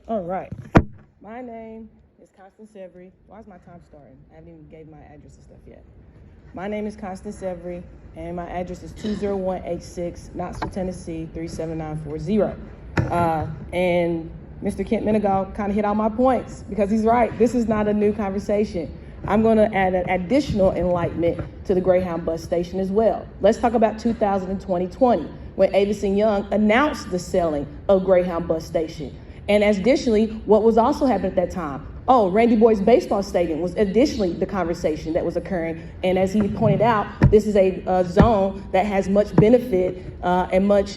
All right. My name is Constance Every. Why is my time starting? I haven't even gave my address and stuff yet. My name is Constance Every, and my address is 20186 Knoxville, Tennessee, 37940. And Mr. Kent Menegal kind of hit all my points because he's right. This is not a new conversation. I'm going to add an additional enlightenment to the Greyhound bus station as well. Let's talk about 2020, when Avis and Young announced the selling of Greyhound bus station. And additionally, what was also happening at that time? Oh, Randy Boyd's baseball stadium was additionally the conversation that was occurring. And as he pointed out, this is a zone that has much benefit and much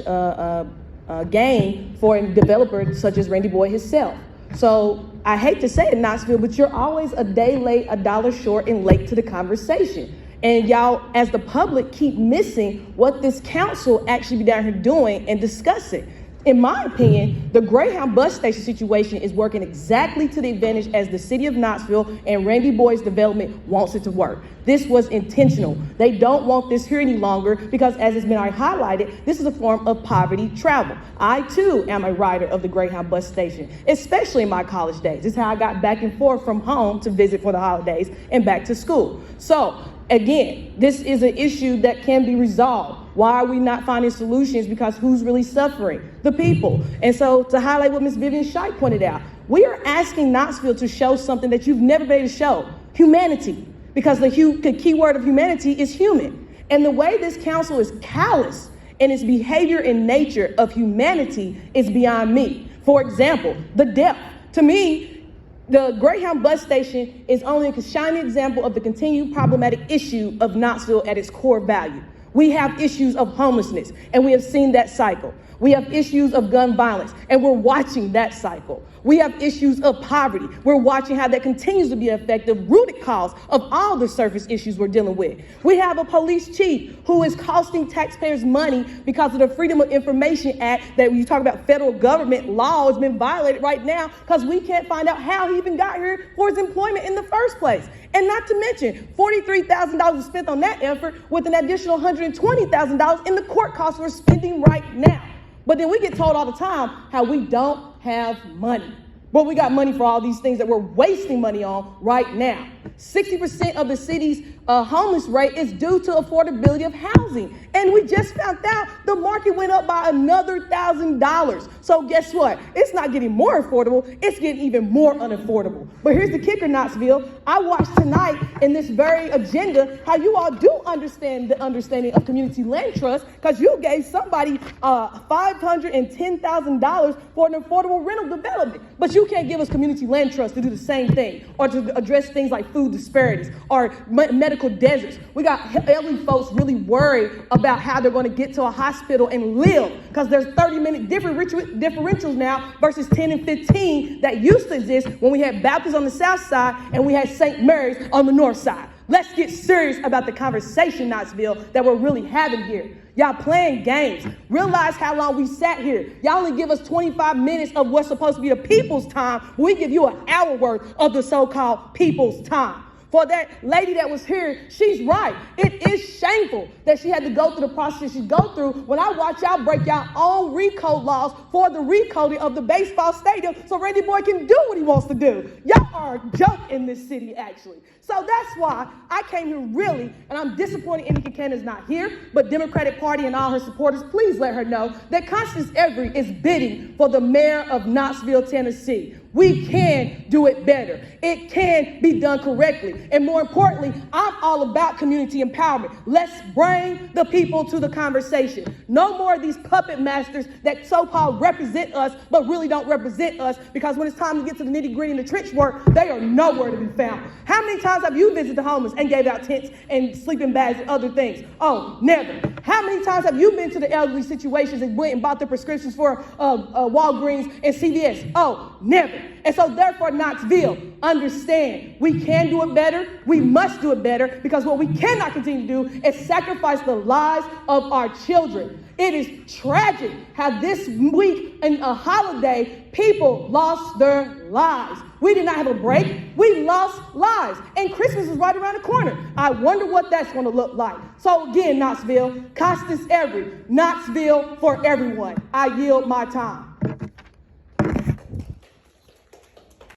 gain for a developer such as Randy Boyd himself. So I hate to say it, Knoxville, but you're always a day late, a dollar short, and late to the conversation. And y'all, as the public, keep missing what this council actually be down here doing and discussing. In my opinion, the Greyhound bus station situation is working exactly to the advantage as the city of Knoxville and Randy Boyd's development wants it to work. This was intentional. They don't want this here any longer because, as has been already highlighted, this is a form of poverty travel. I, too, am a rider of the Greyhound bus station, especially in my college days. This is how I got back and forth from home to visit for the holidays and back to school. So, again, this is an issue that can be resolved. Why are we not finding solutions? Because who's really suffering? The people. And so to highlight what Ms. Vivian Scheidt pointed out, we are asking Knoxville to show something that you've never been able to show, humanity. Because the key word of humanity is human. And the way this council is callous in its behavior and nature of humanity is beyond me. For example, the deaf. To me, the Greyhound bus station is only a shining example of the continued problematic issue of Knoxville at its core value. We have issues of homelessness, and we have seen that cycle. We have issues of gun violence, and we're watching that cycle. We have issues of poverty. We're watching how that continues to be an effective rooted cause of all the surface issues we're dealing with. We have a police chief who is costing taxpayers money because of the Freedom of Information Act that when you talk about federal government law has been violated right now because we can't find out how he even got here for his employment in the first place. And not to mention, $43,000 was spent on that effort with an additional $120,000 in the court costs we're spending right now. But then we get told all the time how we don't have money. But we got money for all these things that we're wasting money on right now. 60% of the city's homeless rate is due to affordability of housing. And we just found out the market went up by another $1,000. So guess what? It's not getting more affordable, it's getting even more unaffordable. But here's the kicker, Knoxville. I watched tonight in this very agenda how you all do understand the understanding of community land trust because you gave somebody $510,000 for an affordable rental development. But you can't give us community land trust to do the same thing or to address things like food disparities or medical deserts. We got elderly folks really worried about how they're going to get to a hospital and live because there's 30-minute differentials now versus 10 and 15 that used to exist when we had Baptists on the south side and we had St. Mary's on the north side. Let's get serious about the conversation, Knoxville, that we're really having here. Y'all playing games. Realize how long we sat here. Y'all only give us 25 minutes of what's supposed to be the people's time. We give you an hour worth of the so-called people's time. For that lady that was here, she's right. It is shameful that she had to go through the process she go through when I watch y'all break y'all own recode laws for the recoding of the baseball stadium so Randy Boyd can do what he wants to do. Y'all are a joke in this city, actually. So that's why I came here really, and I'm disappointed Annika Cannon's not here, but Democratic Party and all her supporters, please let her know that Constance Every is bidding for the mayor of Knoxville, Tennessee. We can do it better. It can be done correctly. And more importantly, I'm all about community empowerment. Let's bring the people to the conversation. No more of these puppet masters that so-called represent us, but really don't represent us because when it's time to get to the nitty-gritty and the trench work, they are nowhere to be found. How many times have you visited the homeless and gave out tents and sleeping bags and other things? Oh, never. How many times have you been to the elderly situations and went and bought their prescriptions for Walgreens and CVS? Oh, never. And so therefore, Knoxville, understand we can do it better. We must do it better because what we cannot continue to do is sacrifice the lives of our children. It is tragic how this week in a holiday, people lost their lives. We did not have a break. We lost lives. And Christmas is right around the corner. I wonder what that's going to look like. So again, Knoxville, Constance Every, Knoxville for everyone. I yield my time.